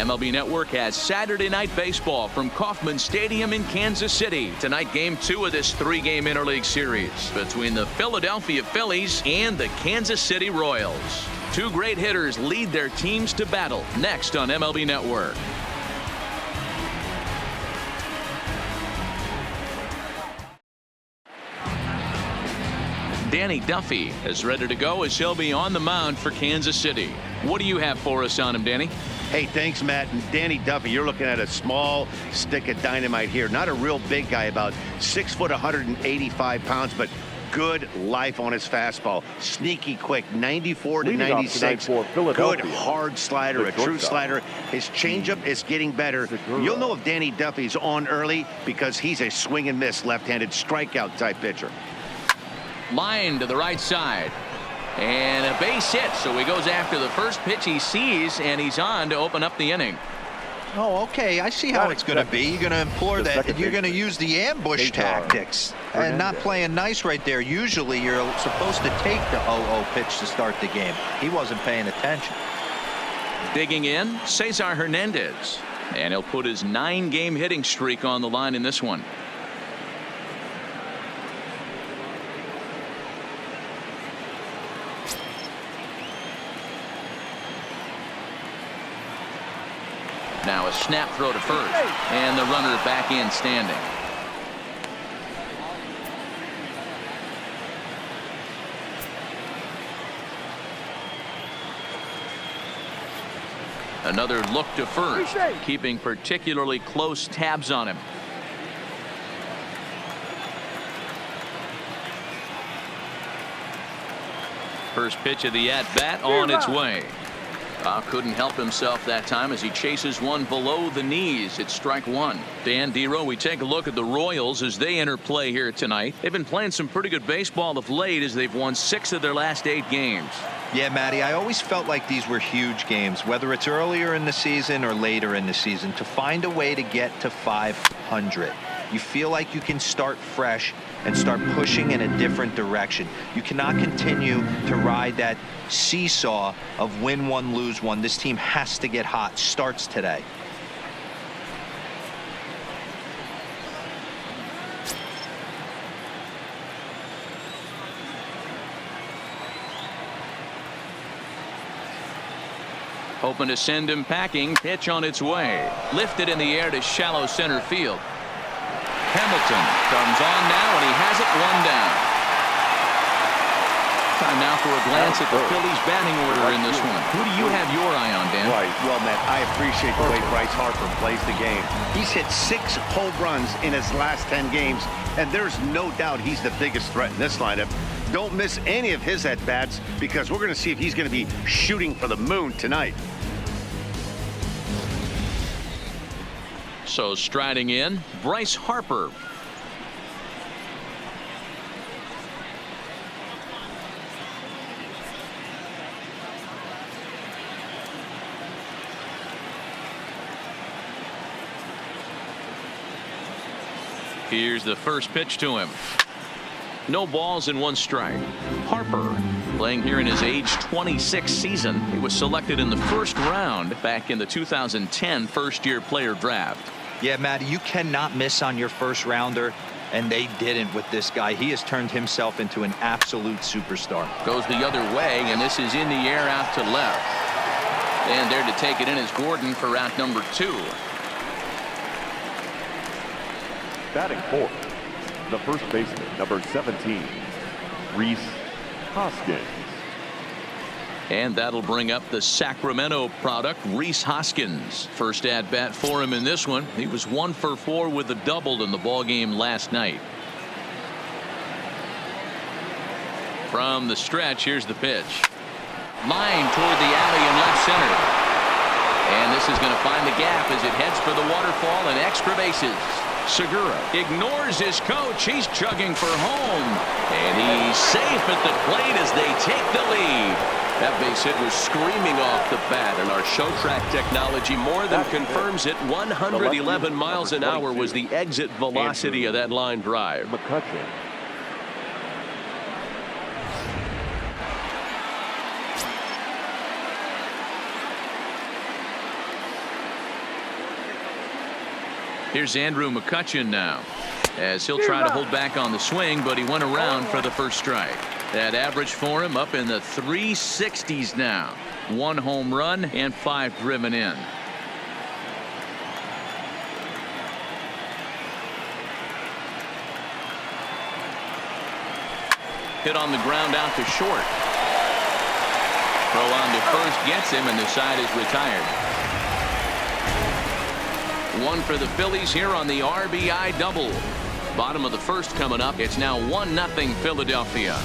MLB Network has Saturday Night Baseball from Kauffman Stadium in Kansas City. Tonight, Game 2 of this 3-game interleague series between the Philadelphia Phillies and the Kansas City Royals. Two great hitters lead their teams to battle next on MLB Network. Danny Duffy is ready to go as he'll be on the mound for Kansas City. What do you have for us on him, Danny? Hey, thanks, Matt. And Danny Duffy, you're looking at a small stick of dynamite here. Not a real big guy, about 6 foot, 185 pounds, but good life on his fastball. Sneaky quick, 94 to 96. Good hard slider, a true slider. His changeup is getting better. You'll know if Danny Duffy's on early because he's a swing and miss left-handed strikeout type pitcher. Line to the right side. And a base hit, so he goes after the first pitch he sees, and he's on to open up the inning. Oh, okay. I see how it's going to be. You're going to implore that. You're going to use the ambush tactics and not playing nice right there. Usually you're supposed to take the 0-0 pitch to start the game. He wasn't paying attention. Digging in, Cesar Hernandez. And he'll put his 9-game hitting streak on the line in this one. Now a snap throw to first, and the runner back in standing. Another look to first, keeping particularly close tabs on him. First pitch of the at-bat on its way. Couldn't help himself that time as he chases one below the knees. It's strike one. Dan Dero, we take a look at the Royals as they enter play here tonight. They've been playing some pretty good baseball of late as they've won 6 of their last 8 games. Yeah, Matty, I always felt like these were huge games, whether it's earlier in the season or later in the season, to find a way to get to 500. You feel like you can start fresh and start pushing in a different direction. You cannot continue to ride that seesaw of win one, lose one. This team has to get hot. Starts today. Hoping to send him packing. Pitch on its way. Lifted in the air to shallow center field. Hamilton comes on now, and he has it 1 down. Time now for a glance at the Phillies batting order in this one. Who do you have your eye on, Dan? Right. Well, Matt, I appreciate the way Bryce Harper plays the game. He's hit 6 home runs in his last 10 games, and there's no doubt he's the biggest threat in this lineup. Don't miss any of his at-bats because we're going to see if he's going to be shooting for the moon tonight. So striding in, Bryce Harper. Here's the first pitch to him. No balls and 1 strike. Harper playing here in his age 26 season. He was selected in the first round back in the 2010 first-year player draft. Yeah, Matty, you cannot miss on your first rounder, and they didn't with this guy. He has turned himself into an absolute superstar. Goes the other way, and this is in the air out to left. And there to take it in is Gordon for out number 2. Batting fourth, the first baseman, number 17, Rhys Hoskins. And that'll bring up the Sacramento product, Rhys Hoskins. First at bat for him in this one. He was 1 for 4 with a double in the ball game last night. From the stretch, here's the pitch. Line toward the alley in left center. And this is going to find the gap as it heads for the waterfall and extra bases. Segura ignores his coach. He's chugging for home. And he's safe at the plate as they take the lead. That base hit was screaming off the bat, and our show track technology more than confirms it. 111 miles an hour was the exit velocity of that line drive. McCutcheon. Here's Andrew McCutcheon now, as he'll try to hold back on the swing, but he went around for the first strike. That average for him up in the 360s now. 1 home run and 5 driven in. Hit on the ground out to short. Throw on to first gets him, and the side is retired. One for the Phillies here on the RBI double. Bottom of the first coming up. It's now 1-0 Philadelphia.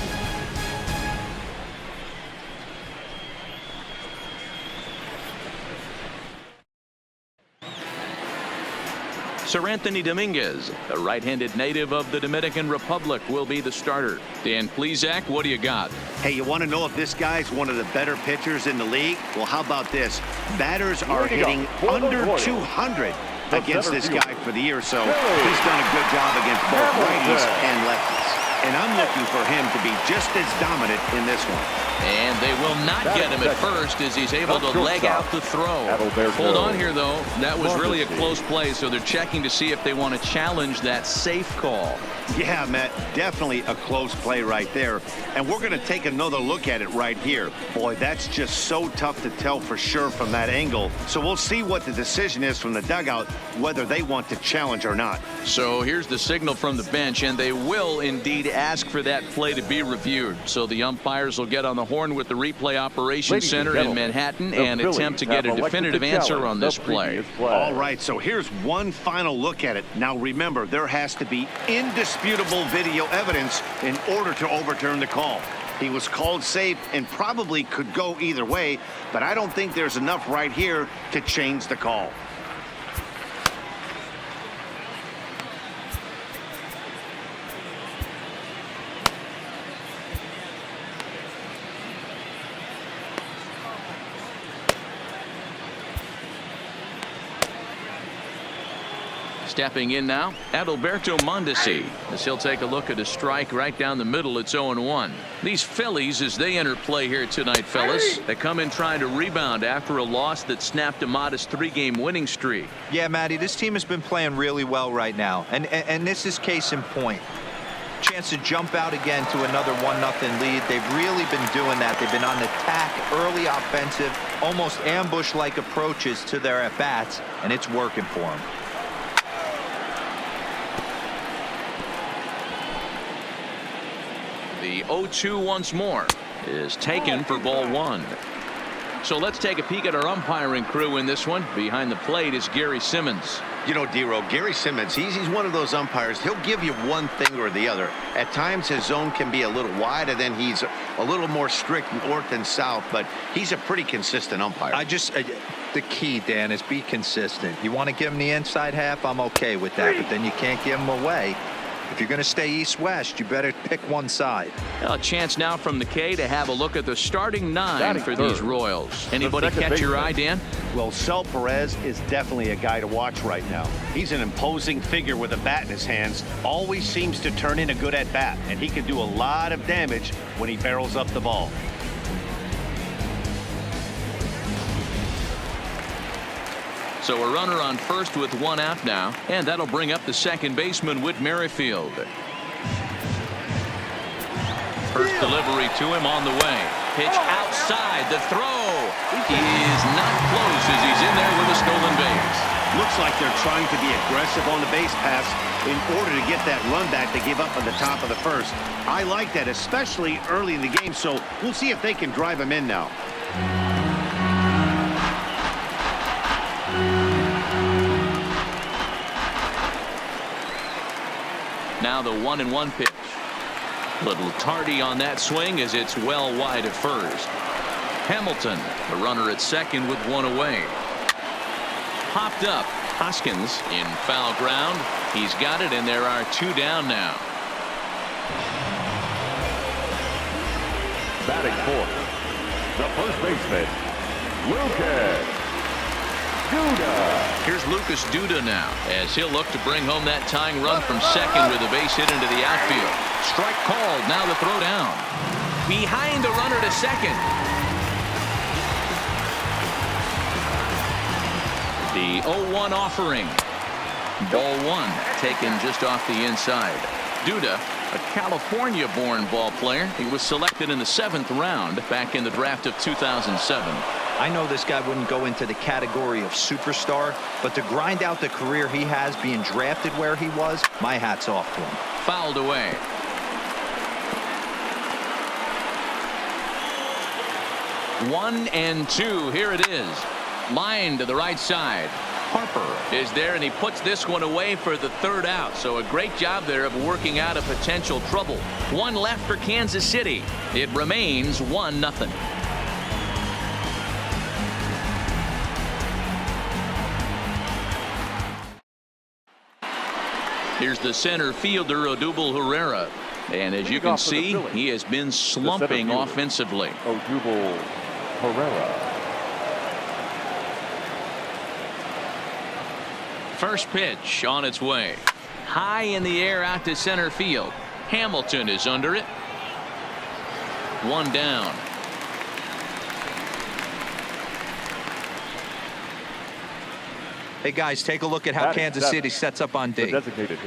Sir Anthony Dominguez, the right-handed native of the Dominican Republic, will be the starter. Dan Plesac, what do you got? Hey, you want to know if this guy's one of the better pitchers in the league? Well, how about this? Batters are hitting under 200 against this guy for the year, so he's done a good job against both righties and lefties. And I'm looking for him to be just as dominant in this one. And they will not get him at first as he's able to leg out the throw. Hold on here, though. That was really a close play, so they're checking to see if they want to challenge that safe call. Yeah, Matt, definitely a close play right there. And we're going to take another look at it right here. Boy, that's just so tough to tell for sure from that angle. So we'll see what the decision is from the dugout, whether they want to challenge or not. So here's the signal from the bench, and they will indeed ask for that play to be reviewed. So the umpires will get on the horn with the replay operations center in Manhattan and attempt to get a definitive answer on this play. All right, so here's one final look at it. Now remember, there has to be indisputable video evidence in order to overturn the call. He was called safe and probably could go either way, but I don't think there's enough right here to change the call. Stepping in now, Adalberto Mondesi, as he'll take a look at a strike right down the middle. It's 0-1. These Phillies, as they enter play here tonight, fellas, they come in trying to rebound after a loss that snapped a modest 3-game winning streak. Yeah, Matty, this team has been playing really well right now, and this is case in point. Chance to jump out again to another 1-0 lead. They've really been doing that. They've been on attack, early offensive, almost ambush-like approaches to their at-bats, and it's working for them. The 0-2 once more is taken for ball 1. So let's take a peek at our umpiring crew in this one. Behind the plate is Gary Simmons. You know, D-Row, Gary Simmons, he's one of those umpires. He'll give you one thing or the other. At times his zone can be a little wide, and then he's a little more strict north and south, but he's a pretty consistent umpire. The key, Dan, is be consistent. You want to give him the inside half, I'm okay with that, but then you can't give him away. If you're going to stay east-west, you better pick one side. A chance now from the K to have a look at the starting 9 for these Royals. Anybody catch your eye, Dan? Well, Sel Perez is definitely a guy to watch right now. He's an imposing figure with a bat in his hands. Always seems to turn in a good at-bat, and he can do a lot of damage when he barrels up the ball. So a runner on first with 1 out now, and that'll bring up the second baseman, Whit Merrifield. First delivery to him on the way. Pitch outside, the throw is not close as he's in there with a stolen base. Looks like they're trying to be aggressive on the base pass in order to get that run back they gave up on the top of the first. I like that, especially early in the game, so we'll see if they can drive him in now. Now the 1-1 pitch. Little tardy on that swing as it's well wide at first. Hamilton, the runner at second with 1 away. Popped up. Hoskins in foul ground. He's got it, and there are 2 down now. Batting fourth, the first baseman, Lucas Duda. Here's Lucas Duda now, as he'll look to bring home that tying run from second with a base hit into the outfield. Strike called. Now the throw down. Behind the runner to second. The 0-1 offering. Ball one, taken just off the inside. Duda, a California-born ball player. He was selected in the 7th round back in the draft of 2007. I know this guy wouldn't go into the category of superstar, but to grind out the career he has being drafted where he was, my hat's off to him. Fouled away. One and two. Here it is. Line to the right side. Harper is there, and he puts this one away for the 3rd out. So a great job there of working out a potential trouble. One left for Kansas City. It remains 1-0. Here's the center fielder, Odubel Herrera. And as you can see, he has been slumping offensively. Odubel Herrera. First pitch on its way. High in the air out to center field. Hamilton is under it. One down. Hey guys, take a look at how Kansas City sets up on D.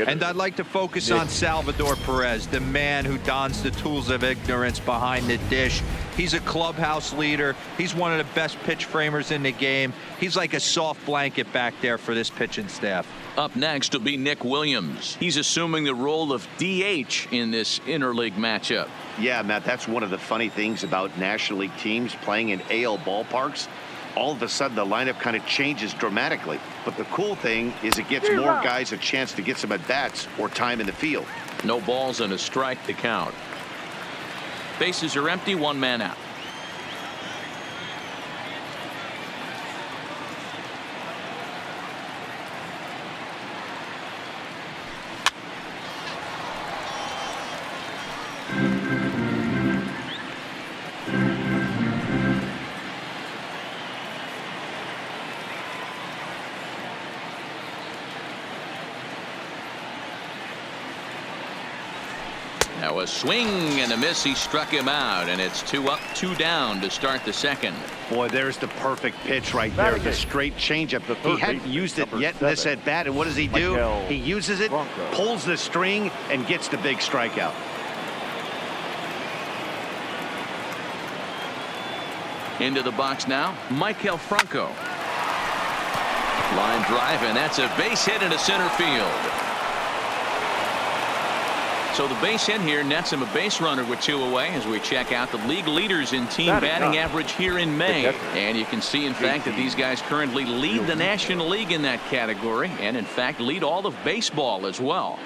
And I'd like to focus on Salvador Perez, the man who dons the tools of ignorance behind the dish. He's a clubhouse leader. He's one of the best pitch framers in the game. He's like a soft blanket back there for this pitching staff. Up next will be Nick Williams. He's assuming the role of DH in this interleague matchup. Yeah, Matt, that's one of the funny things about National League teams playing in AL ballparks. All of a sudden, the lineup kind of changes dramatically. But the cool thing is it gets more guys a chance to get some at-bats or time in the field. No balls and a strike to count. Bases are empty, 1 man out. Now a swing and a miss. He struck him out, and it's 2 up, 2 down to start the 2nd. Boy, there's the perfect pitch right there. The straight changeup. He hadn't used it yet in this at bat, and what does he do? He uses it, pulls the string, and gets the big strikeout. Into the box now, Michael Franco. Line drive, and that's a base hit into center field. So the base hit here nets him a base runner with 2 away as we check out the league leaders in team batting average here in May. And you can see, in fact, that these guys currently lead the National League in that category, and in fact lead all of baseball as well.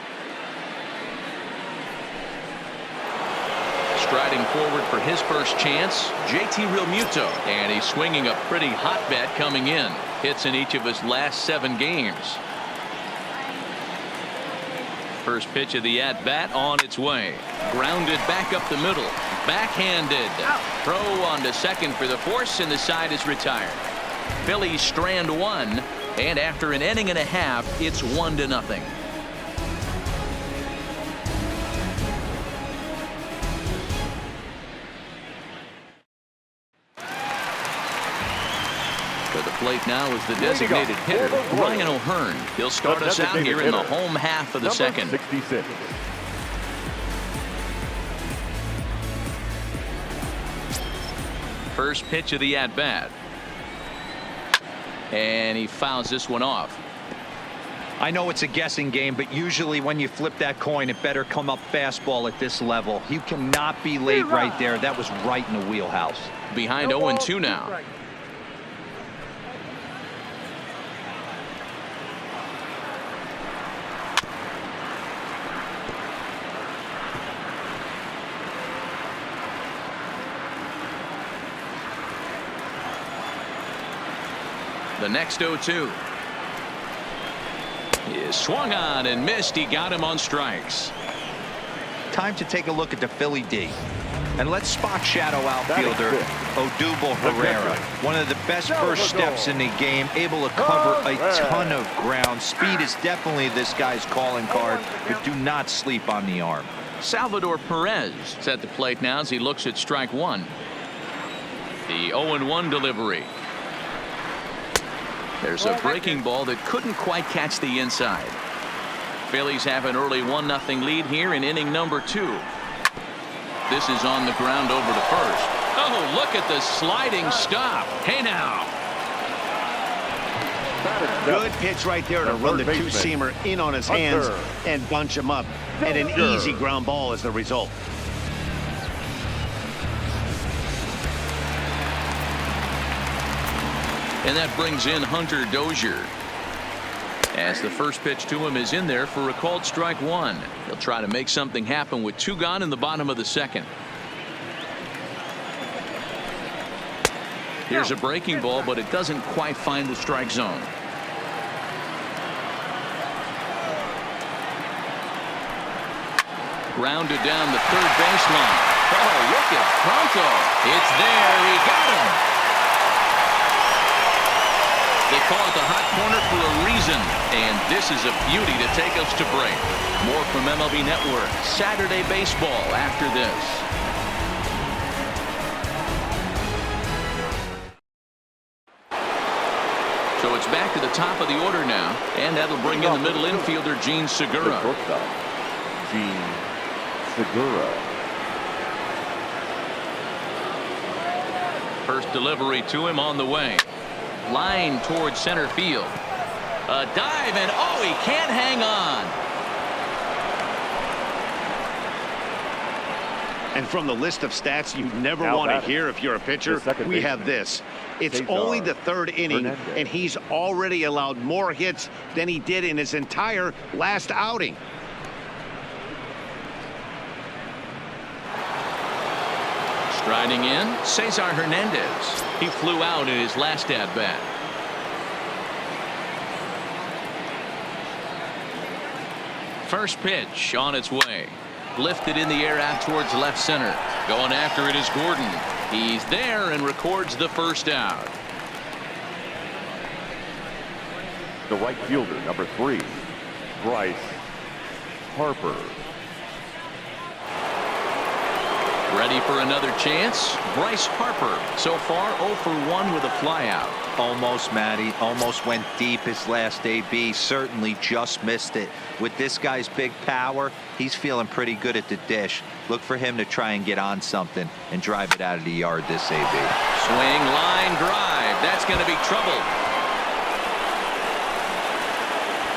Striding forward for his first chance, JT Realmuto, and he's swinging a pretty hotbed coming in. Hits in each of his last 7 games. First pitch of the at-bat on its way. Grounded back up the middle. Backhanded. Throw on to second for the force, and the side is retired. Phillies strand 1, and after an inning and a half, it's 1-0. Plate now is the designated hitter, Ryan O'Hearn. He'll start us out here in the home half of the 2nd. 66. First pitch of the at-bat. And he fouls this one off. I know it's a guessing game, but usually when you flip that coin, it better come up fastball at this level. You cannot be late right there. That was right in the wheelhouse. Behind 0-2 now. The next 0-2 is swung on and missed. He got him on strikes. Time to take a look at the Philly D. And let's spot shadow outfielder Odubel Herrera. One of the best first steps in the game, able to cover a ton of ground. Speed is definitely this guy's calling card, but do not sleep on the arm. Salvador Perez is at the plate now as he looks at strike 1. The 0-1 delivery. There's a breaking ball that couldn't quite catch the inside. Phillies have an early 1-0 lead here in inning number 2. This is on the ground over to first. Oh, look at the sliding stop. Hey now. Good pitch right there to run the two-seamer in on his hands and bunch him up. And an easy ground ball is the result. And that brings in Hunter Dozier. As the first pitch to him is in there for a called strike 1. He'll try to make something happen with 2 gone in the bottom of the second. Here's a breaking ball, but it doesn't quite find the strike zone. Grounded down the third baseline. Oh, look at Pronto. It's there. He got him. They call it the hot corner for a reason, and this is a beauty to take us to break. More from MLB Network Saturday Baseball after this. So it's back to the top of the order now, and that'll bring in the middle infielder Gene Segura. Gene Segura. First delivery to him on the way. Line towards center field. A dive, and oh, he can't hang on. And from the list of stats you never want to hear if you're a pitcher, we have this. It's only the 3rd inning, and he's already allowed more hits than he did in his entire last outing. Striding in, Cesar Hernandez. He flew out in his last at-bat. First pitch on its way. Lifted in the air out towards left center. Going after it is Gordon. He's there and records the first out. The right fielder, number 3, Bryce Harper. Ready for another chance. Bryce Harper so far 0 for 1 with a flyout. Almost, Matty. Almost went deep his last AB. Certainly just missed it. With this guy's big power, he's feeling pretty good at the dish. Look for him to try and get on something and drive it out of the yard this AB. Swing, line, drive. That's going to be trouble.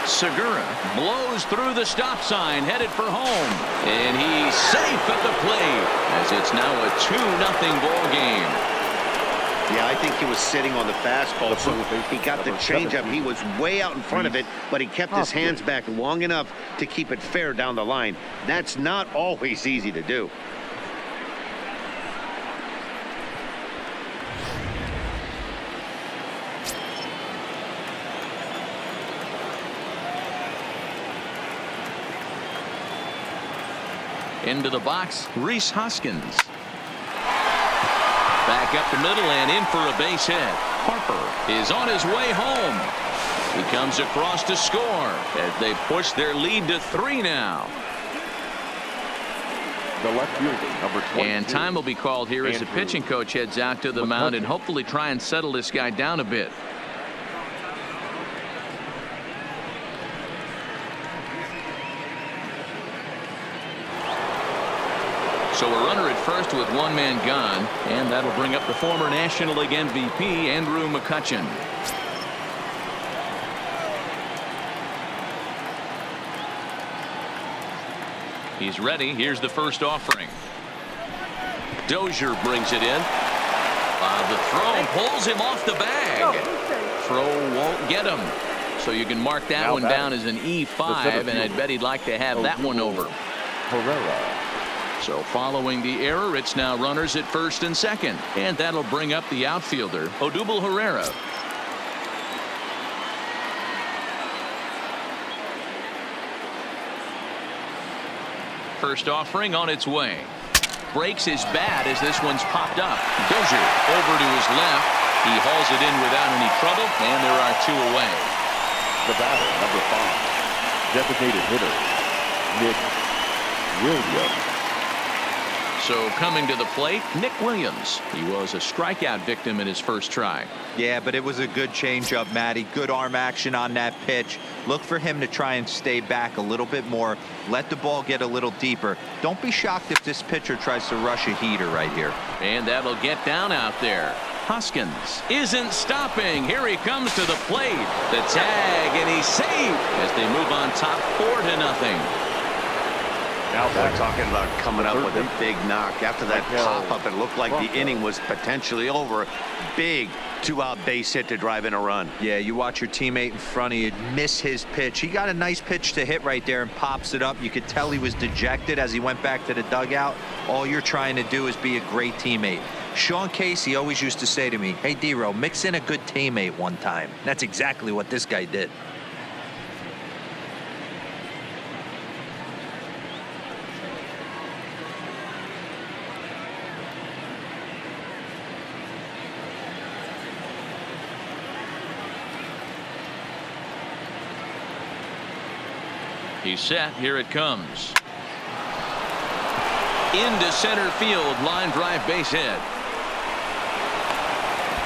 Segura blows through the stop sign, headed for home, and he's safe at the plate as it's now a 2-0 ball game. Yeah, I think he was sitting on the fastball, so he got the changeup. He was way out in front of it, but he kept his hands back long enough to keep it fair down the line. That's not always easy to do. Into the box, Rhys Hoskins. Back up the middle and in for a base hit. Harper is on his way home. He comes across to score as they push their lead to 3 now. The left fielder, number 22. And time will be called here as the pitching coach heads out to the mound and hopefully try and settle this guy down a bit. So a runner at first with 1 man gone, and that'll bring up the former National League MVP Andrew McCutchen. He's ready. Here's the first offering. Dozier brings it in. The throw pulls him off the bag. Throw won't get him. So you can mark that one down as an E5, and I'd bet he'd like to have that one over. Herrera. So following the error, it's now runners at first and second, and that'll bring up the outfielder Odubel Herrera. First offering on its way. Breaks his bat as this one's popped up. Dozier over to his left. He hauls it in without any trouble, and there are 2 away. The batter, number 5, designated hitter Nick Williams. So coming to the plate, Nick Williams. He was a strikeout victim in his first try. Yeah, but it was a good changeup, Matty. Good arm action on that pitch. Look for him to try and stay back a little bit more. Let the ball get a little deeper. Don't be shocked if this pitcher tries to rush a heater right here. And that'll get down out there. Hoskins isn't stopping. Here he comes to the plate. The tag, and he's saved as they move on top 4-0. Now we're talking about coming up with a big knock. After that pop-up, it looked like the inning was potentially over. Big two-out base hit to drive in a run. Yeah, you watch your teammate in front of you miss his pitch. He got a nice pitch to hit right there and pops it up. You could tell he was dejected as he went back to the dugout. All you're trying to do is be a great teammate. Sean Casey always used to say to me, hey, D-Row, mix in a good teammate one time. That's exactly what this guy did. He's set. Here it comes. Into center field. Line drive base hit.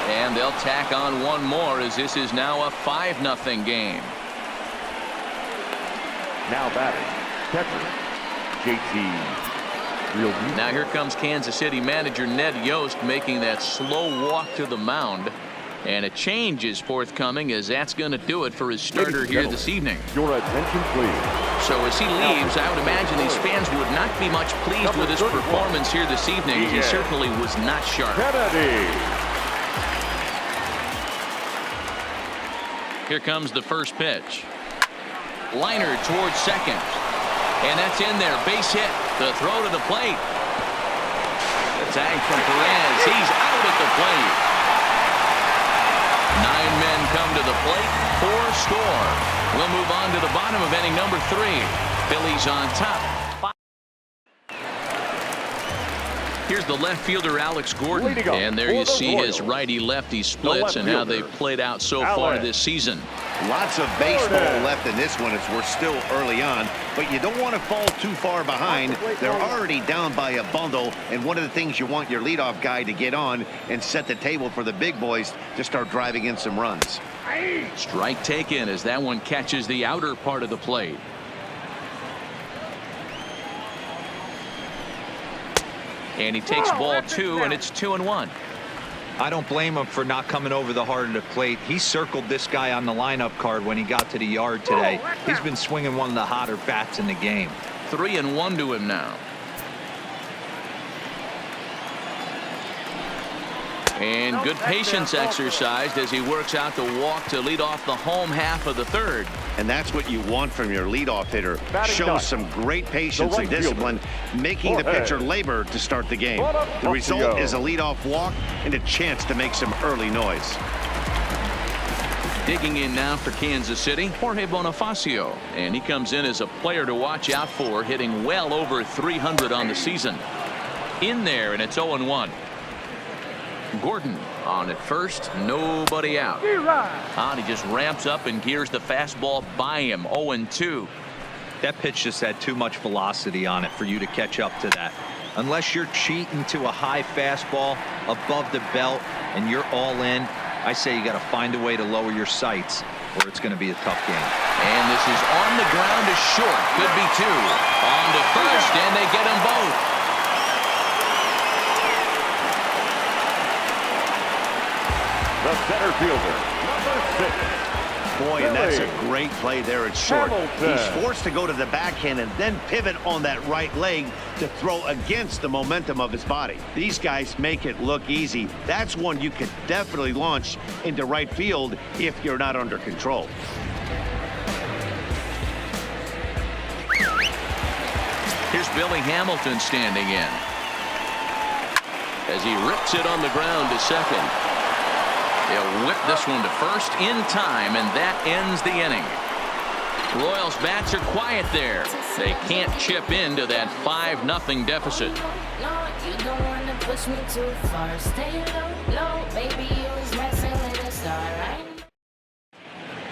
And they'll tack on one more as this is now a 5-0 game. Now batting, catcher, JT Realmuto. Now here comes Kansas City manager Ned Yost making that slow walk to the mound. And a change is forthcoming as that's going to do it for his starter here this evening. Your attention, please. So as he leaves, I would imagine these fans would not be much pleased with his performance here this evening. He certainly was not sharp. Kennedy. Here comes the first pitch. Liner towards second. And that's in there. Base hit. The throw to the plate. The tag from Perez. He's out at the plate. 9 men come to the plate. 4 score. We'll move on to the bottom of inning number 3. Phillies on top. Here's the left fielder Alex Gordon. And there you see his righty-lefty splits and how they've played out so far this season. Lots of baseball left in this one as we're still early on, but you don't want to fall too far behind. They're already down by a bundle, and one of the things you want your leadoff guy to get on and set the table for the big boys to start driving in some runs. Strike taken as that one catches the outer part of the plate. And he takes ball 2, and it's 2-1. I don't blame him for not coming over the heart of the plate. He circled this guy on the lineup card when he got to the yard today. He's been swinging one of the hotter bats in the game. 3-1 to him now. And good patience exercised as he works out the walk to lead off the home half of the third. And that's what you want from your leadoff hitter. Shows some great patience and discipline, making the pitcher labor to start the game. The result is a leadoff walk and a chance to make some early noise. Digging in now for Kansas City, Jorge Bonifacio. And he comes in as a player to watch out for, hitting well over 300 on the season. In there, and it's 0-1. Gordon on at first, nobody out. He just ramps up and gears the fastball by him. 0-2. That pitch just had too much velocity on it for you to catch up to that. Unless you're cheating to a high fastball above the belt and you're all in, I say you got to find a way to lower your sights or it's going to be a tough game. And this is on the ground to short. Could be 2. On to first, and they get them both. The center fielder, number 6. Boy, and that's a great play there at short. Hamilton. He's forced to go to the backhand and then pivot on that right leg to throw against the momentum of his body. These guys make it look easy. That's one you could definitely launch into right field if you're not under control. Here's Billy Hamilton standing in as he rips it on the ground to second. They'll whip this one to first in time, and that ends the inning. Royals bats are quiet there. They can't chip into that 5-0 deficit.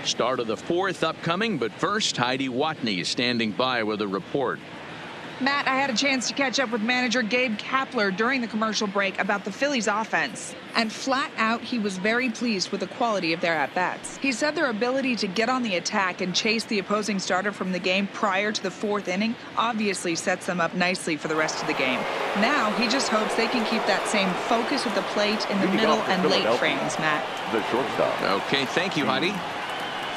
Start of the 4th upcoming, but first Heidi Watney standing by with a report. Matt, I had a chance to catch up with manager Gabe Kapler during the commercial break about the Phillies offense. And flat out, he was very pleased with the quality of their at-bats. He said their ability to get on the attack and chase the opposing starter from the game prior to the fourth inning obviously sets them up nicely for the rest of the game. Now, he just hopes they can keep that same focus at the plate in the middle and late frames, Matt. The shortstop. Okay, thank you, Heidi.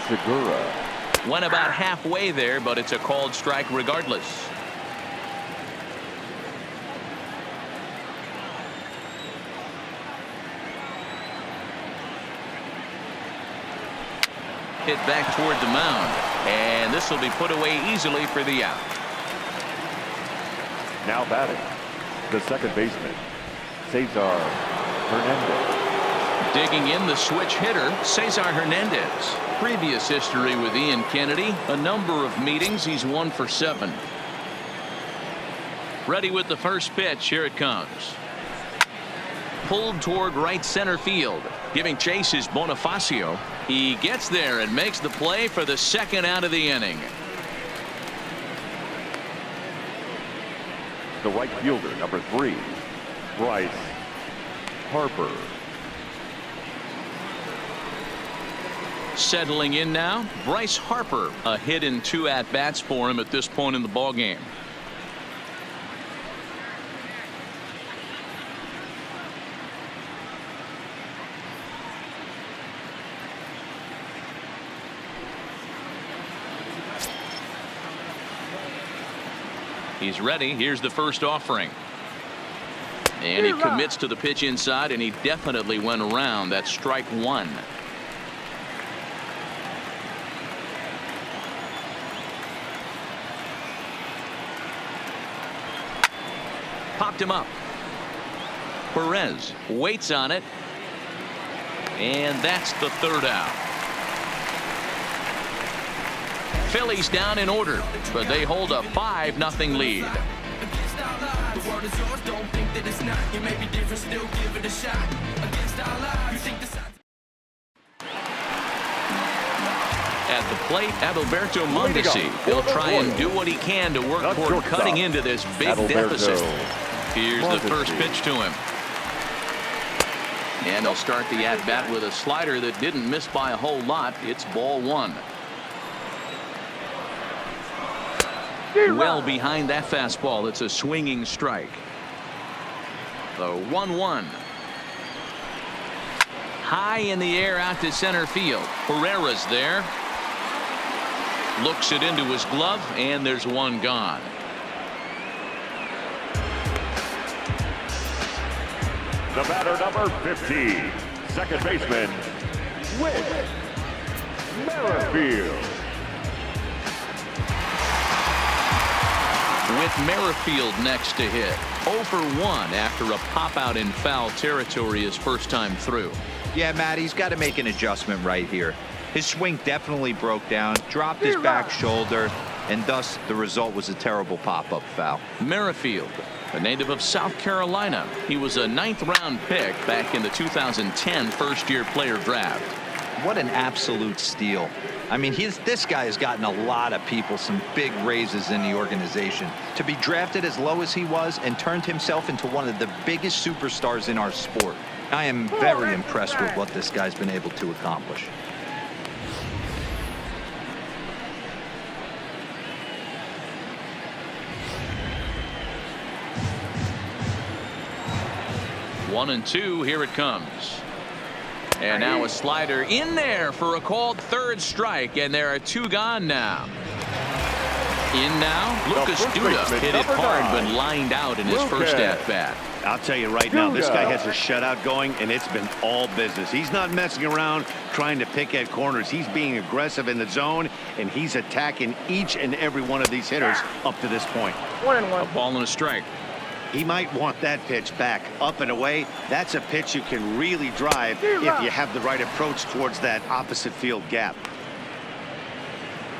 Segura. Went about halfway there, but it's a called strike regardless. Hit back toward the mound, and this will be put away easily for the out. Now batting, the second baseman, Cesar Hernandez. Digging in the switch hitter, Cesar Hernandez. Previous history with Ian Kennedy, a number of meetings, he's 1 for 7. Ready with the first pitch, here it comes. Pulled toward right center field. Giving chase is Bonifacio. He gets there and makes the play for the second out of the inning. The right fielder, number 3, Bryce Harper. Settling in now, Bryce Harper. A hit in 2 at-bats for him at this point in the ballgame. He's ready. Here's the first offering. And he commits to the pitch inside, and he definitely went around. That's strike 1. Popped him up. Perez waits on it. And that's the third out. Phillies down in order, but they hold a 5-0 lead. At the plate, Adalberto Mondesi. He'll try and do what he can to work toward cutting into this big deficit. Here's the first pitch to him. And they'll start the at-bat with a slider that didn't miss by a whole lot. It's ball 1. Well behind that fastball. It's a swinging strike. The 1-1. High in the air out to center field. Herrera's there. Looks it into his glove, and there's one gone. The batter, number 50, second baseman, Whit Merrifield. With Merrifield next to hit. 0 for 1 after a pop out in foul territory his first time through. Yeah, Matt, he's got to make an adjustment right here. His swing definitely broke down, dropped his back shoulder, and thus the result was a terrible pop-up foul. Merrifield, a native of South Carolina. He was a 9th-round pick back in the 2010 first-year player draft. What an absolute steal. I mean, this guy has gotten a lot of people some big raises in the organization. To be drafted as low as he was and turned himself into one of the biggest superstars in our sport. I am very impressed with what this guy's been able to accomplish. One and two, here it comes. And now a slider in there for a called third strike, and there are 2 gone now. In now, Lucas Duda hit it hard but lined out in his first at-bat. I'll tell you right now, this guy has a shutout going, and it's been all business. He's not messing around trying to pick at corners. He's being aggressive in the zone, and he's attacking each and every one of these hitters up to this point. 1-1. A ball and a strike. He might want that pitch back, up and away. That's a pitch you can really drive if you have the right approach towards that opposite field gap.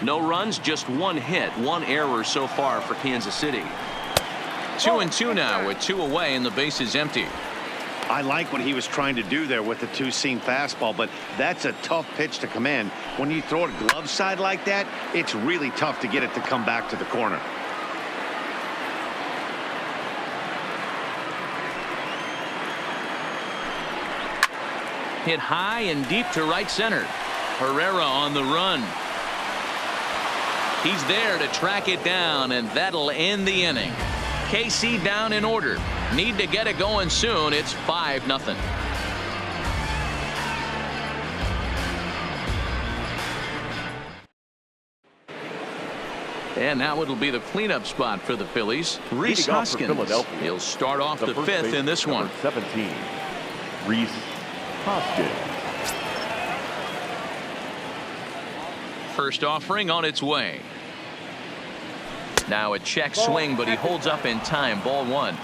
No runs, just 1 hit, 1 error so far for Kansas City. 2-2 now with 2 away and the base is empty. I like what he was trying to do there with the 2-seam fastball, but that's a tough pitch to command. When you throw it glove side like that, it's really tough to get it to come back to the corner. Hit high and deep to right center. Herrera on the run. He's there to track it down, and that'll end the inning. KC down in order. Need to get it going soon. It's 5-0. And now it'll be the cleanup spot for the Phillies. Rhys Leading off for Hoskins. Philadelphia, He'll start off the first fifth baseman, in this one. number 17, Rhys Hoskins. First offering on its way. Now a check swing, but he holds up in time. Ball one.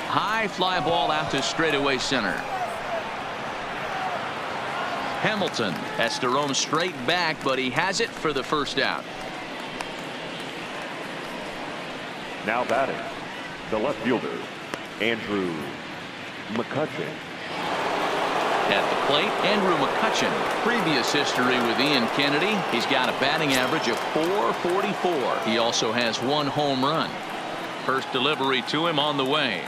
High fly ball out to straightaway center. Hamilton has to roam straight back, but he has it for the first out. Now batting, the left fielder, Andrew McCutchen. At the plate, Andrew McCutchen. Previous history with Ian Kennedy. He's got a batting average of .444. He also has 1 home run. First delivery to him on the way.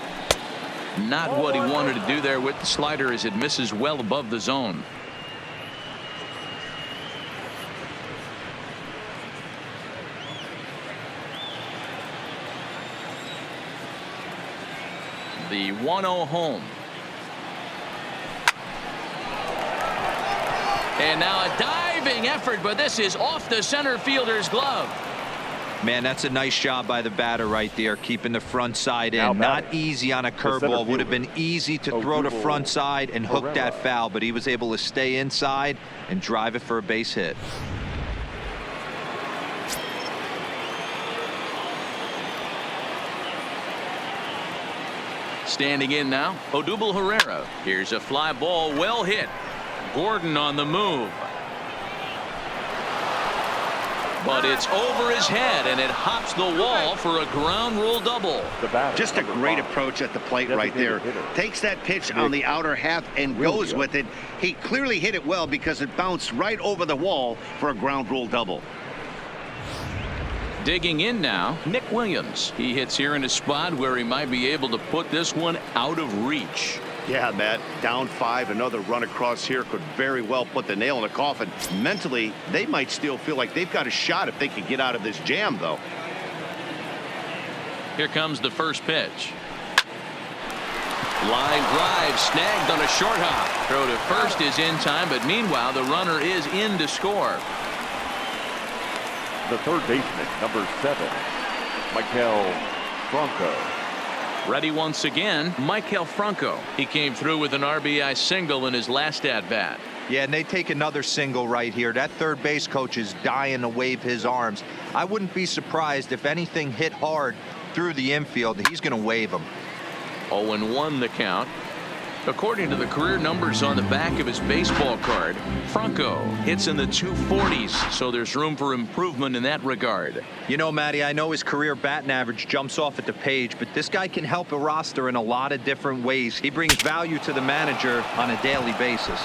Not what he wanted to do there with the slider, as it misses well above the zone. The 1-0 home. And now a diving effort, but this is off the center fielder's glove. Man, that's a nice job by the batter right there, keeping the front side Now in. Not batting, easy on a curveball. Would have been easy to throw to front side and hook that foul, but he was able to stay inside and drive it for a base hit. Standing in now, Odubel Herrera. Here's a fly ball, well hit. Gordon on the move. But it's over his head, and it hops the wall for a ground rule double. Just a great approach at the plate right there. Takes that pitch on the outer half and goes with it. He clearly hit it well because it bounced right over the wall for a ground rule double. Digging in now, Nick Williams. He hits here in a spot where he might be able to put this one out of reach. Yeah, Matt, down 5, another run across here could very well put the nail in the coffin. Mentally, they might still feel like they've got a shot if they could get out of this jam, though. Here comes the first pitch. Line drive snagged on a short hop. Throw to first is in time, but meanwhile the runner is in to score. The third baseman, number 7, Maikel Franco. Ready once again, Maikel Franco. He came through with an RBI single in his last at bat. Yeah, and they take another single right here. That third base coach is dying to wave his arms. I wouldn't be surprised if anything hit hard through the infield. He's going to wave them. 0-1 the count. According to the career numbers on the back of his baseball card, Franco hits in the 240s, so there's room for improvement in that regard. You know, Matty, I know his career batting average jumps off at the page, but this guy can help a roster in a lot of different ways. He brings value to the manager on a daily basis.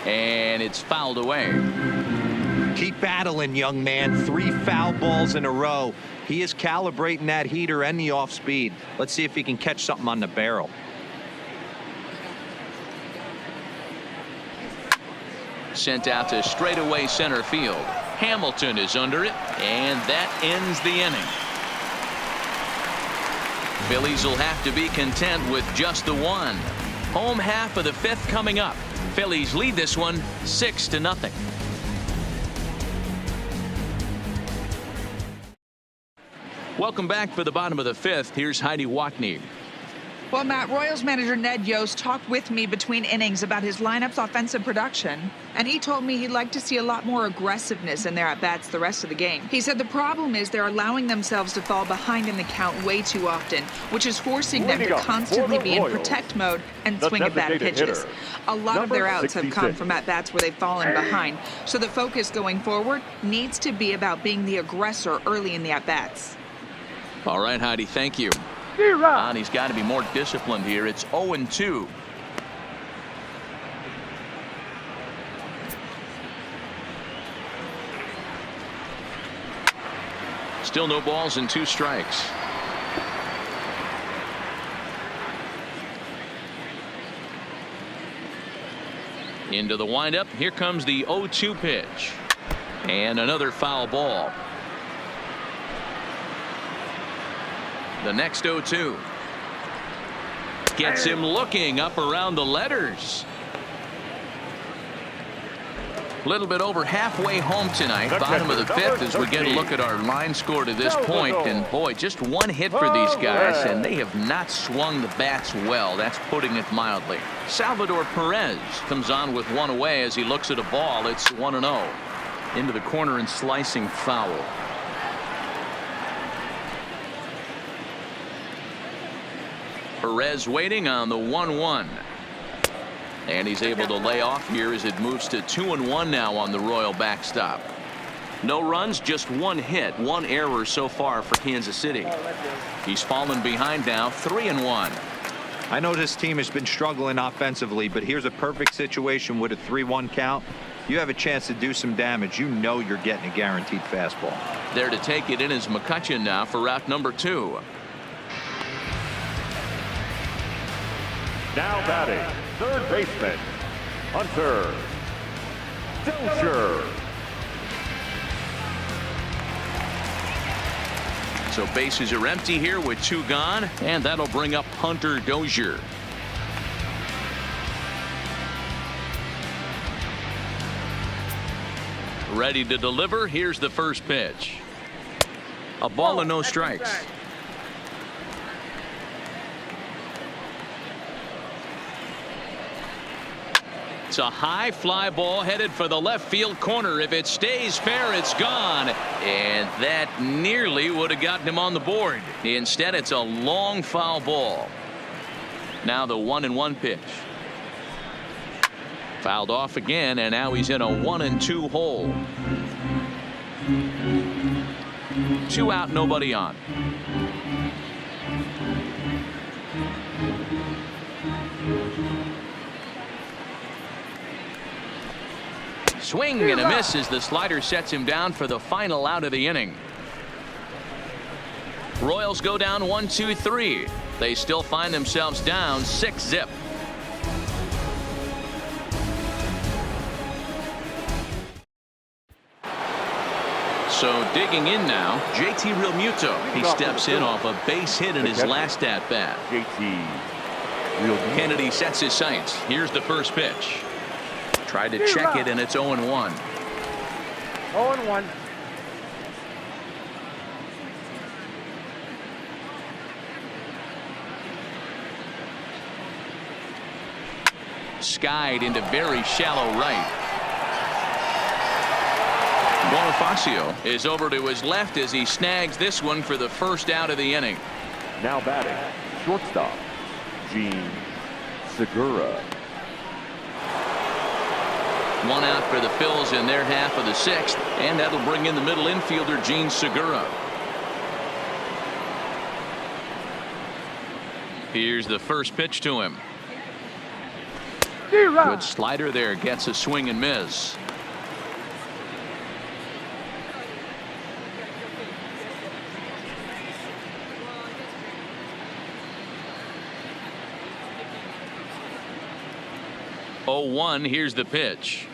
And it's fouled away. Keep battling, young man. 3 foul balls in a row. He is calibrating that heater and the off speed. Let's see if he can catch something on the barrel. Sent out to straightaway center field. Hamilton is under it, and that ends the inning. Phillies will have to be content with just the one. Home half of the 5th coming up. Phillies lead this one 6-0. Welcome back for the bottom of the 5th. Here's Heidi Watney. Well, Matt, Royals manager Ned Yost talked with me between innings about his lineup's offensive production, and he told me he'd like to see a lot more aggressiveness in their at-bats the rest of the game. He said the problem is they're allowing themselves to fall behind in the count way too often, which is forcing them to constantly be in protect mode and swing at bad pitches. A lot of their outs have come from at-bats where they've fallen behind, so the focus going forward needs to be about being the aggressor early in the at-bats. All right, Heidi, thank you. And he's got to be more disciplined here. It's 0-2. Still no balls and 2 strikes. Into the windup. Here comes the 0-2 pitch. And another foul ball. The next 0-2. Gets him looking up around the letters. A little bit over halfway home tonight. Bottom of the 5th as we get a look at our line score to this point. And boy, just 1 hit for these guys, and they have not swung the bats well. That's putting it mildly. Salvador Perez comes on with 1 away as he looks at a ball. It's 1-0. Into the corner and slicing foul. Perez waiting on the 1-1. And he's able to lay off here as it moves to 2-1 now on the Royal backstop. No runs, just 1 hit, 1 error so far for Kansas City. He's fallen behind now, 3-1. I know this team has been struggling offensively, but here's a perfect situation with a 3-1 count. You have a chance to do some damage. You know you're getting a guaranteed fastball. There to take it in is McCutchen now for route number 2. Now batting, third baseman, Hunter Dozier. So bases are empty here with 2 gone, and that'll bring up Hunter Dozier. Ready to deliver. Here's the first pitch. A ball and no strikes. It's a high fly ball headed for the left field corner. If it stays fair, it's gone. And that nearly would have gotten him on the board. Instead, it's a long foul ball. Now the 1-1 pitch. Fouled off again, and now he's in a 1-2 hole. 2 out, nobody on. Swing and a miss as the slider sets him down for the final out of the inning. Royals go down 1-2-3. They still find themselves down 6-0. So digging in now, JT Realmuto. He steps in off a base hit in his last at bat. JT Realmuto. Kennedy sets his sights. Here's the first pitch. Tried to check it, and it's 0-1. 0-1. Skied into very shallow right. Bonifacio is over to his left as he snags this one for the first out of the inning. Now batting, shortstop, Gene Segura. 1 out for the Phils in their half of the 6th, and that'll bring in the middle infielder Gene Segura. Here's the first pitch to him. Good slider there, gets a swing and miss. Oh, 1. Here's the pitch.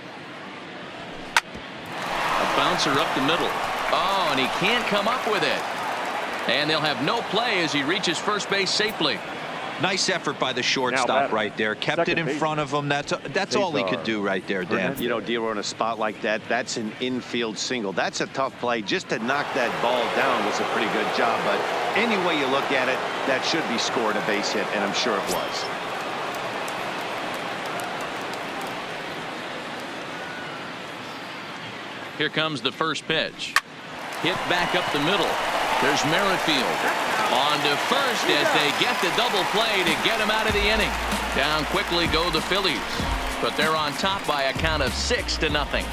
A bouncer up the middle. Oh, and he can't come up with it. And they'll have no play as he reaches first base safely. Nice effort by the shortstop right there. Kept it in front of him. That's all he could do right there, Dan. You know, Dero, in a spot like that, that's an infield single. That's a tough play. Just to knock that ball down was a pretty good job. But any way you look at it, that should be scored a base hit, and I'm sure it was. Here comes the first pitch. Hit back up the middle. There's Merrifield on to first as they get the double play to get him out of the inning. Down quickly go the Phillies, but they're on top by a count of 6-0.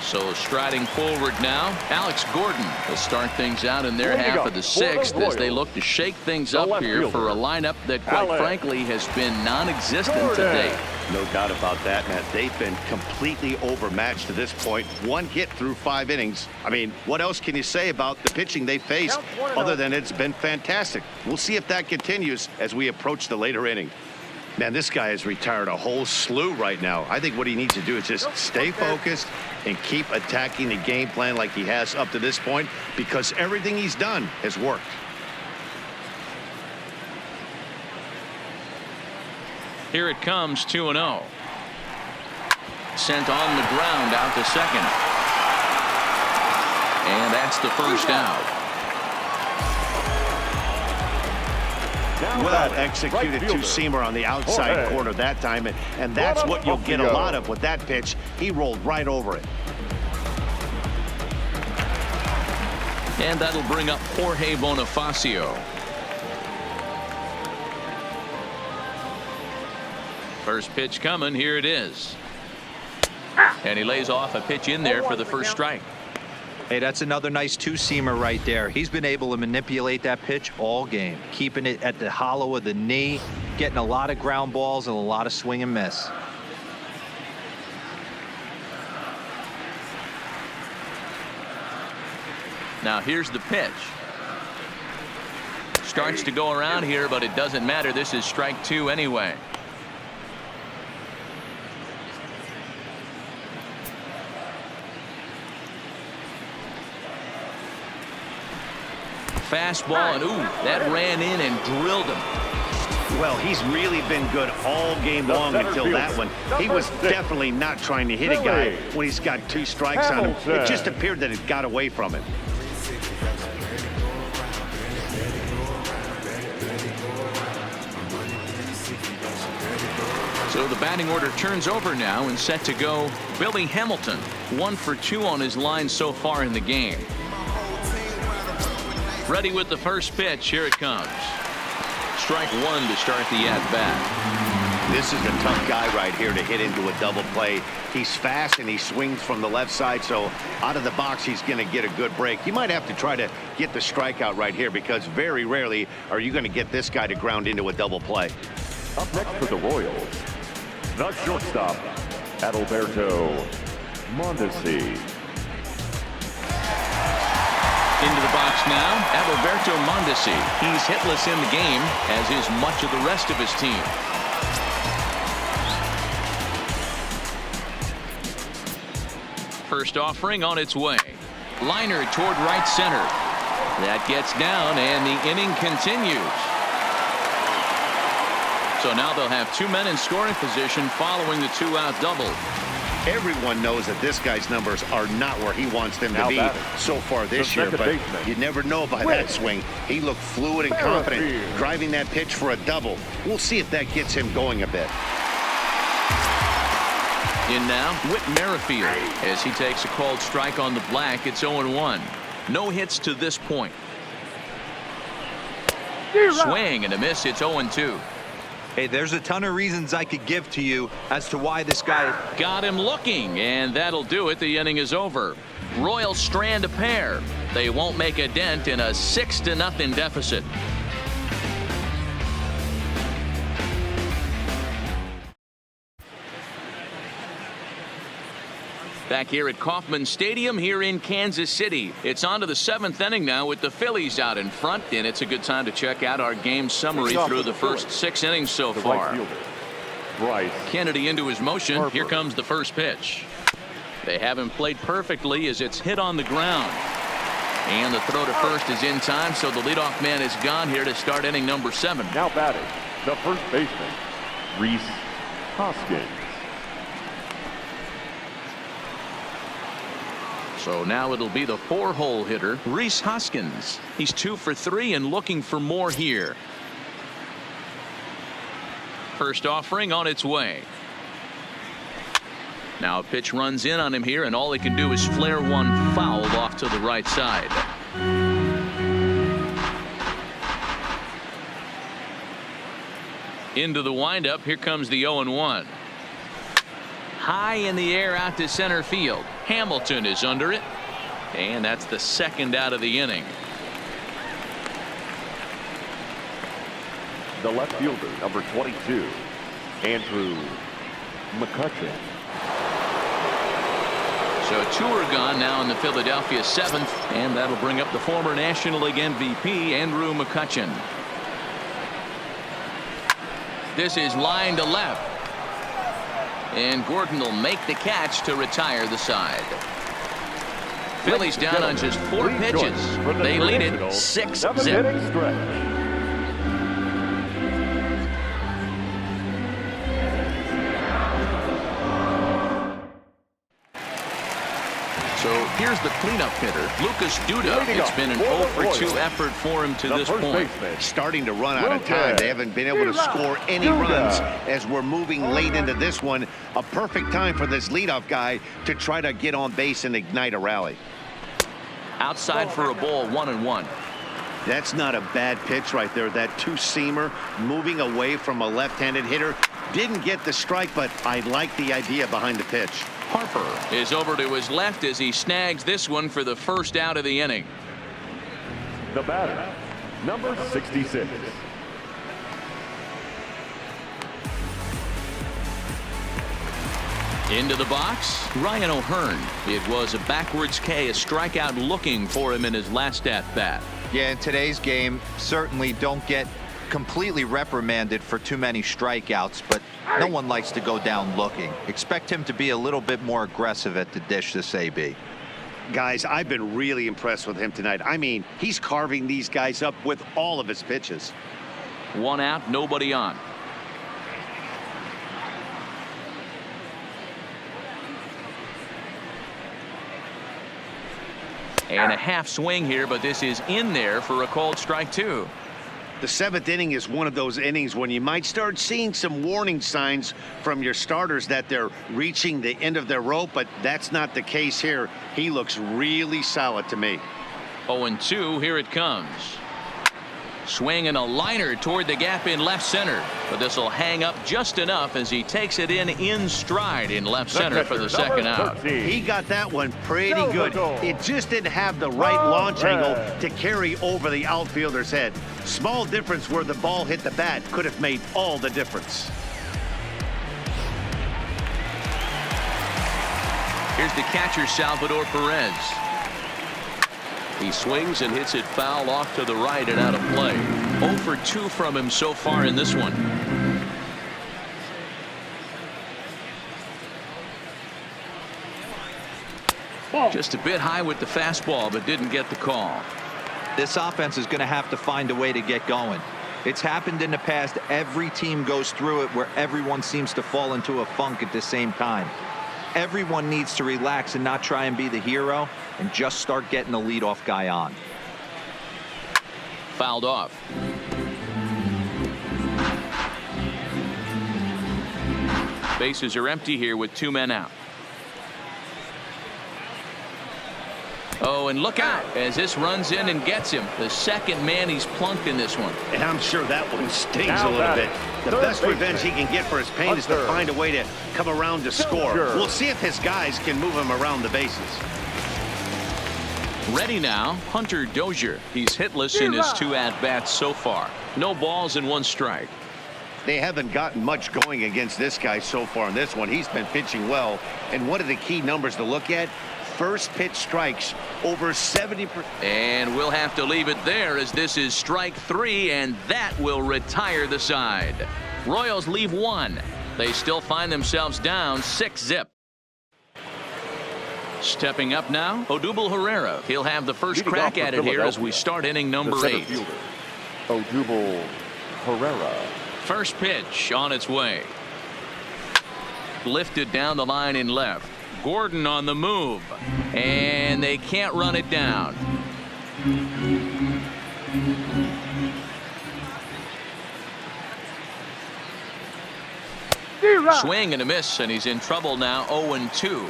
So striding forward now, Alex Gordon will start things out in their half of the sixth as they look to shake things up here for a lineup that, quite frankly, has been non-existent today. No doubt about that, Matt. They've been completely overmatched to this point. One hit through 5 innings. I mean, what else can you say about the pitching they faced other than it's been fantastic? We'll see if that continues as we approach the later inning. Man, this guy has retired a whole slew right now. I think what he needs to do is just stay focused and keep attacking the game plan like he has up to this point, because everything he's done has worked. Here it comes, 2-0. Sent on the ground out to second. And that's the first out. Well executed two-seamer on the outside corner that time, and that's what you'll get a lot of with that pitch. He rolled right over it. And that'll bring up Jorge Bonifacio. First pitch coming. Here it is. And he lays off a pitch in there for the first strike. Hey, that's another nice two-seamer right there. He's been able to manipulate that pitch all game, keeping it at the hollow of the knee, getting a lot of ground balls and a lot of swing and miss. Now here's the pitch. Starts to go around here, but it doesn't matter. This is strike 2 anyway. Fastball, and ooh, that ran in and drilled him. Well, he's really been good all game long until that one. He was definitely not trying to hit a guy when he's got 2 strikes on him. It just appeared that it got away from him. So the batting order turns over now and set to go Billy Hamilton. 1 for 2 on his line so far in the game. Ready with the first pitch. Here it comes. Strike 1 to start the at-bat. This is a tough guy right here to hit into a double play. He's fast and he swings from the left side, so out of the box he's going to get a good break. You might have to try to get the strikeout right here, because very rarely are you going to get this guy to ground into a double play. Up next for the Royals, the shortstop, Adalberto Mondesi. Into the box now, Adalberto Mondesi. He's hitless in the game, as is much of the rest of his team. First offering on its way. Liner toward right center. That gets down, and the inning continues. So now they'll have 2 men in scoring position following the 2-out double. Everyone knows that this guy's numbers are not where he wants them to be so far this year, but you never know by that swing. He looked fluid and confident, driving that pitch for a double. We'll see if that gets him going a bit. In now, Whit Merrifield, as he takes a called strike on the black. It's 0-1. No hits to this point. Swing and a miss. It's 0-2. Hey, there's a ton of reasons I could give to you as to why this guy got him looking, and that'll do it. The inning is over. Royals strand a pair. They won't make a dent in a 6-0 deficit. Back here at Kauffman Stadium here in Kansas City. It's on to the 7th inning now with the Phillies out in front, and it's a good time to check out our game summary through the first 6 innings so far. Kennedy into his motion. Here comes the first pitch. They haven't played perfectly as it's hit on the ground. And the throw to first is in time, so the leadoff man is gone here to start inning number 7. Now batting, the first baseman, Rhys Hoskins. So now it'll be the 4-hole hitter, Rhys Hoskins. He's 2 for 3 and looking for more here. First offering on its way. Now a pitch runs in on him here, and all he can do is flare one foul off to the right side. Into the windup. Here comes the 0-1. high in the air out to center field. Hamilton is under it, and that's the second out of the inning. The left fielder, number 22, Andrew McCutcheon. So 2 are gone now in the Philadelphia 7th, and that'll bring up the former National League MVP Andrew McCutcheon. This is line to left, and Gordon will make the catch to retire the side. Phillies down on just 4 pitches. They lead it 6-0. So here's the cleanup hitter, Lucas Duda. It's been an 0-for-2 effort for him to this point. Starting to run out of time. They haven't been able to score any runs as we're moving late into this one. A perfect time for this leadoff guy to try to get on base and ignite a rally. Outside for a ball, 1-1. That's not a bad pitch right there. That 2-seamer moving away from a left-handed hitter. Didn't get the strike, but I like the idea behind the pitch. Harper is over to his left as he snags this one for the first out of the inning. The batter, number 66. Into the box, Ryan O'Hearn. It was a backwards K, a strikeout looking for him in his last at-bat. Yeah, in today's game, certainly don't get completely reprimanded for too many strikeouts, but no one likes to go down looking. Expect him to be a little bit more aggressive at the dish this AB. Guys, I've been really impressed with him tonight. I mean, he's carving these guys up with all of his pitches. 1 out, nobody on. And a half swing here, but this is in there for a called strike 2. The 7th inning is one of those innings when you might start seeing some warning signs from your starters that they're reaching the end of their rope, but that's not the case here. He looks really solid to me. 0-2, here it comes. Swing and a liner toward the gap in left center, but this will hang up just enough as he takes it in stride in left center for the second out. He got that one pretty good. It just didn't have the right launch angle to carry over the outfielder's head. Small difference where the ball hit the bat could have made all the difference. Here's the catcher, Salvador Perez. He swings and hits it foul off to the right and out of play. 0-for-2 from him so far in this one. Just a bit high with the fastball, but didn't get the call. This offense is going to have to find a way to get going. It's happened in the past. Every team goes through it where everyone seems to fall into a funk at the same time. Everyone needs to relax and not try and be the hero and just start getting the leadoff guy on. Fouled off. Bases are empty here with 2 men out. Oh, and look out as this runs in and gets him. The second man he's plunked in this one. And I'm sure that one stings a little bit. The best revenge he can get for his pain is to find a way to come around to score. We'll see if his guys can move him around the bases. Ready now, Hunter Dozier. He's hitless in his 2 at-bats so far. No balls and 1 strike. They haven't gotten much going against this guy so far in this one. He's been pitching well. And one of the key numbers to look at, first pitch strikes over 70%. And we'll have to leave it there as this is strike 3, and that will retire the side. Royals leave 1. They still find themselves down 6-0. Stepping up now, Odubel Herrera. He'll have the first crack at it here as we start inning number 8. Odubel Herrera. First pitch on its way. Lifted down the line in left. Gordon on the move, and they can't run it down. Swing and a miss, and he's in trouble now. 0-2.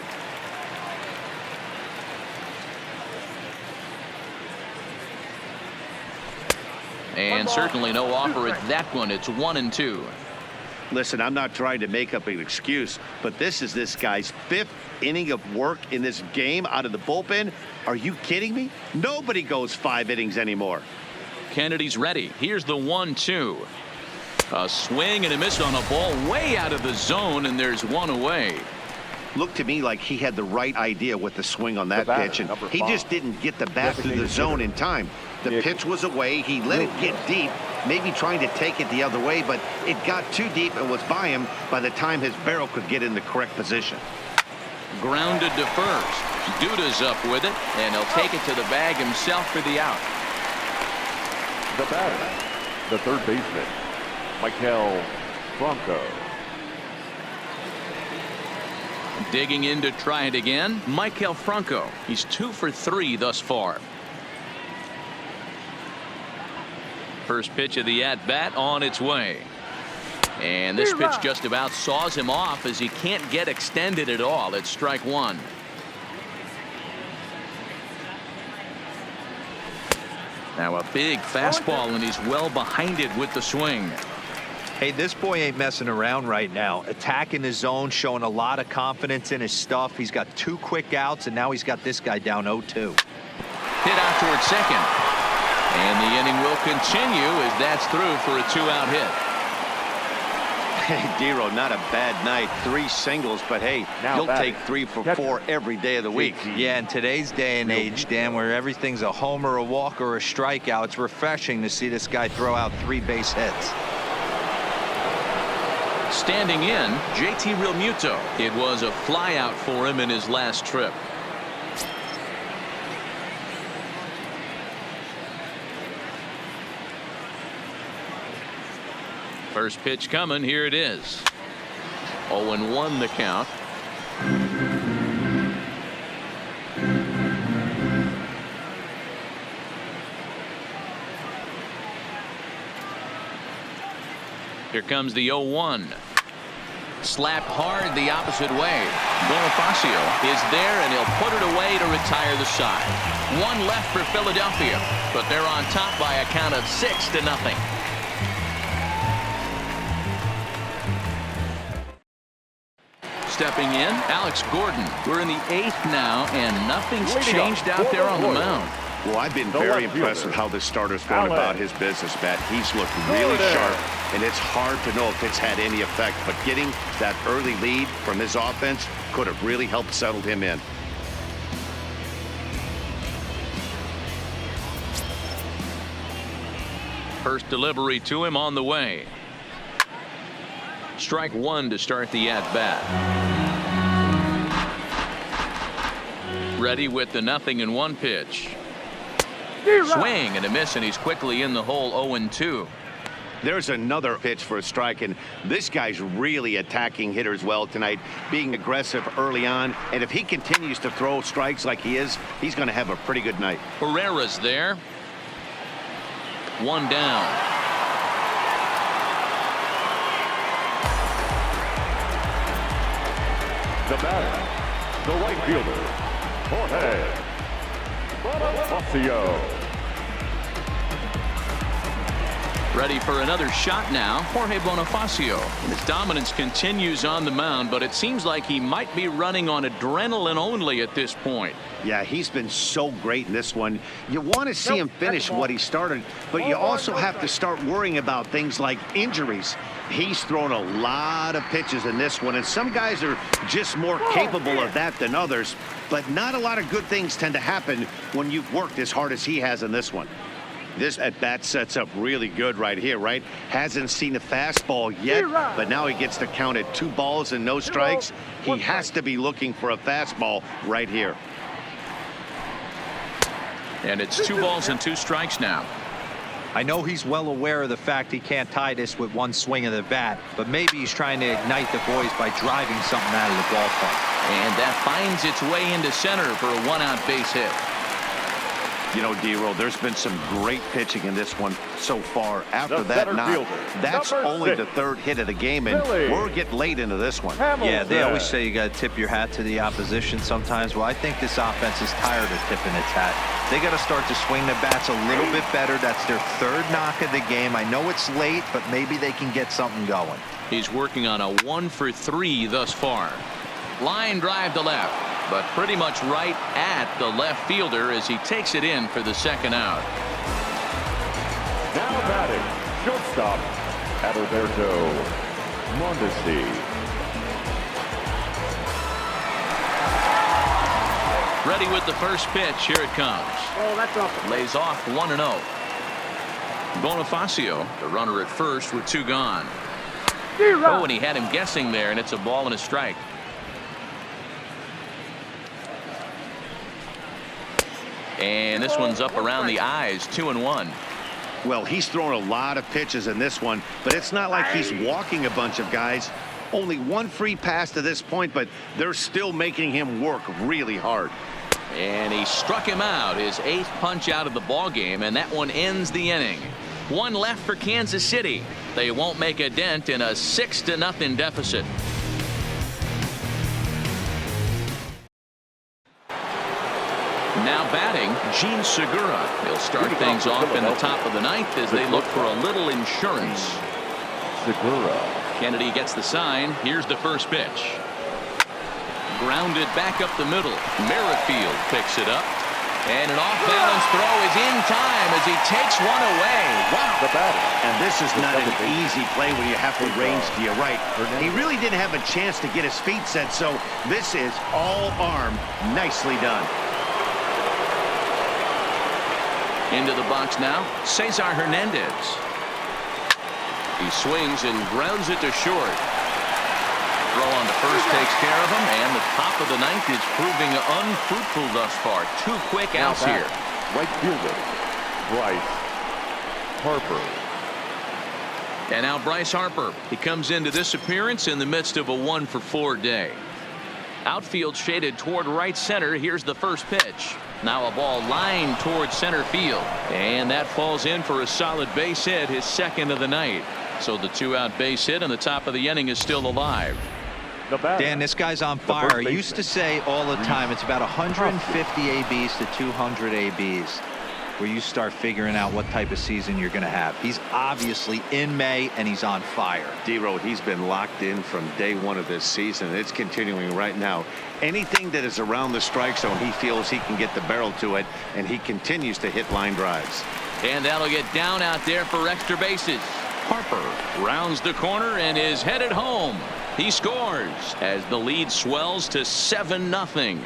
And certainly no offer at that one. It's 1-2. Listen, I'm not trying to make up an excuse, but this is this guy's 5th inning of work in this game out of the bullpen. Are you kidding me? Nobody goes 5 innings anymore. Kennedy's ready. Here's the 1-2. A swing and a miss on a ball way out of the zone, and there's one away. Looked to me like he had the right idea with the swing on that pitch, and he just didn't get the bat through the zone in time. The pitch was away. He let it get deep, maybe trying to take it the other way, but it got too deep and was by him by the time his barrel could get in the correct position. Grounded to first. Duda's up with it, and he'll take it to the bag himself for the out. The batter, the third baseman, Michael Franco. Digging in to try it again, Michael Franco. He's 2 for 3 thus far. First pitch of the at-bat on its way. And this pitch just about saws him off as he can't get extended at all. It's strike 1. Now a big fastball, and he's well behind it with the swing. Hey, this boy ain't messing around right now. Attacking his zone, showing a lot of confidence in his stuff. He's got 2 quick outs, and now he's got this guy down 0-2. Hit out towards second. And the inning will continue as that's through for a 2-out hit. Hey, Dero, not a bad night. 3 singles, but hey, you'll take 3 for 4 every day of the week. Yeah, in today's day and age, Dan, where everything's a homer, a walk, or a strikeout, it's refreshing to see this guy throw out 3 base hits. Standing in, JT Realmuto. It was a flyout for him in his last trip. First pitch coming. Here it is. 0-1 the count. Here comes the 0-1. Slapped hard the opposite way. Bonifacio is there, and he'll put it away to retire the side. 1 left for Philadelphia, but they're on top by a count of 6-0. Stepping in, Alex Gordon. We're in the 8th now, and nothing's changed out there on the mound. Well, I've been very impressed with how this starter's going about his business, Matt. He's looked really sharp, and it's hard to know if it's had any effect, but getting that early lead from his offense could have really helped settle him in. First delivery to him on the way. Strike 1 to start the at-bat. Ready with the 0-1 pitch. Swing and a miss, and he's quickly in the hole. 0-2. There's another pitch for a strike, and this guy's really attacking hitters well tonight, being aggressive early on, and if he continues to throw strikes like he is, he's going to have a pretty good night. Herrera's there. 1 down. The batter, the right fielder, Jorge Bonifacio. Ready for another shot now. Jorge Bonifacio. His dominance continues on the mound, but it seems like he might be running on adrenaline only at this point. Yeah, he's been so great in this one. You want to see him finish what he started, but you also have to start worrying about things like injuries. He's thrown a lot of pitches in this one, and some guys are just more capable of that than others, but not a lot of good things tend to happen when you've worked as hard as he has in this one. This at-bat sets up really good right here, right? Hasn't seen a fastball yet, but now he gets to count at 2 balls and no strikes. He has to be looking for a fastball right here. And it's 2 balls and 2 strikes now. I know he's well aware of the fact he can't tie this with 1 swing of the bat, but maybe he's trying to ignite the boys by driving something out of the ballpark. And that finds its way into center for a 1-out base hit. You know, D-Roll, there's been some great pitching in this one so far. After that knock, that's only the 3rd hit of the game, and we're getting late into this one. Yeah, they always say you got to tip your hat to the opposition sometimes. Well, I think this offense is tired of tipping its hat. They got to start to swing the bats a little bit better. That's their 3rd knock of the game. I know it's late, but maybe they can get something going. He's working on a 1-for-3 thus far. Line drive to left, but pretty much right at the left fielder as he takes it in for the second out. Now batting, shortstop, Adalberto Mondesi. Ready with the first pitch. Here it comes. Oh, that's up. Lays off 1-0. Bonifacio, the runner at first with 2 gone. Oh, and he had him guessing there, and it's a ball and a strike. And this one's up around the eyes, 2-1. Well, he's thrown a lot of pitches in this one, but it's not like he's walking a bunch of guys. Only 1 free pass to this point, but they're still making him work really hard. And he struck him out, his 8th punch out of the ball game, and that one ends the inning. 1 left for Kansas City. They won't make a dent in a 6-0 deficit. Now batting, Gene Segura. He'll start things off in the top of the 9th as they look for a little insurance. Segura. Kennedy gets the sign. Here's the first pitch. Grounded back up the middle. Merrifield picks it up. And an off-balance throw is in time as he takes one away. Wow. The batter. And this is not an easy play when you have to range to your right. He really didn't have a chance to get his feet set, so this is all arm. Nicely done. Into the box now, Cesar Hernandez. He swings and grounds it to short. Throw on the first takes care of him, and the top of the 9th is proving unfruitful thus far. 2 quick outs here. Right fielder, Bryce Harper. And now Bryce Harper. He comes into this appearance in the midst of a 1-for-4 day. Outfield shaded toward right center. Here's the first pitch. Now a ball lined towards center field. And that falls in for a solid base hit, his 2nd of the night. So the 2-out base hit and the top of the inning is still alive. Dan, this guy's on fire. I used to say all the time it's about 150 ABs to 200 ABs where you start figuring out what type of season you're going to have. He's obviously in May and he's on fire. D-Road, he's been locked in from day 1 of this season. It's continuing right now. Anything that is around the strike zone, he feels he can get the barrel to it, and he continues to hit line drives. And that'll get down out there for extra bases. Harper rounds the corner and is headed home. He scores as the lead swells to 7-0.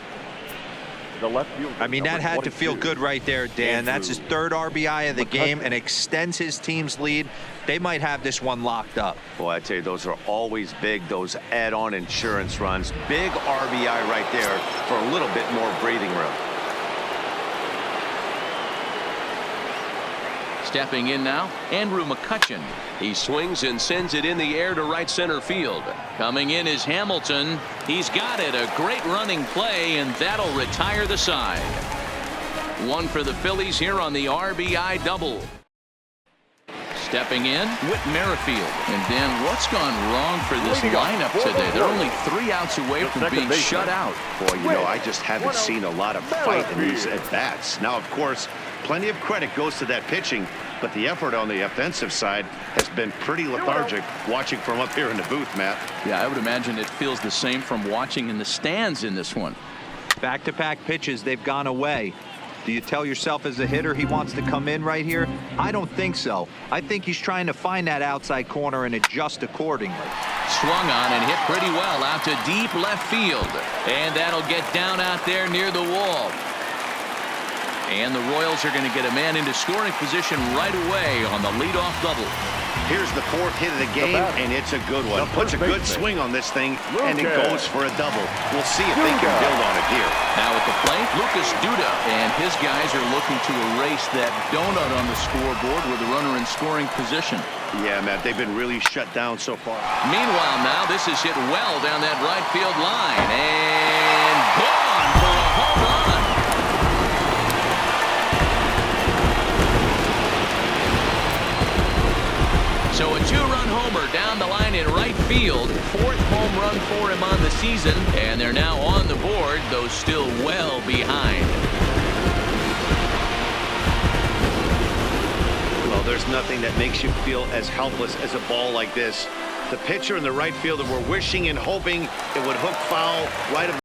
The left fielder, I mean, that had to feel good right there, Dan. That's his 3rd RBI of the game and extends his team's lead. They might have this one locked up. Boy, I tell you, those are always big, those add-on insurance runs. Big RBI right there for a little bit more breathing room. Stepping in now, Andrew McCutchen. He swings and sends it in the air to right center field. Coming in is Hamilton. He's got it. A great running play, and that'll retire the side. 1 for the Phillies here on the RBI double. Stepping in, Whit Merrifield. And Dan, what's gone wrong for this lineup today? They're only 3 outs away from being shut out. Boy, you know, I just haven't seen a lot of fight in these at-bats. Now, of course, plenty of credit goes to that pitching, but the effort on the offensive side has been pretty lethargic watching from up here in the booth, Matt. Yeah, I would imagine it feels the same from watching in the stands in this one. Back-to-back pitches, they've gone away. Do you tell yourself as a hitter he wants to come in right here? I don't think so. I think he's trying to find that outside corner and adjust accordingly. Swung on and hit pretty well out to deep left field. And that'll get down out there near the wall. And the Royals are going to get a man into scoring position right away on the leadoff double. Here's the 4th hit of the game, and it's a good one. Puts a good swing on this thing, and it goes for a double. We'll see if they can build on it here. Now at the plate, Lucas Duda, and his guys are looking to erase that donut on the scoreboard with a runner in scoring position. Yeah, Matt, they've been really shut down so far. Meanwhile, now this is hit well down that right field line, and gone for a home run. So a 2-run homer down the line in right field. 4th home run for him on the season. And they're now on the board, though still well behind. Well, there's nothing that makes you feel as helpless as a ball like this. The pitcher and the right fielder were wishing and hoping it would hook foul right of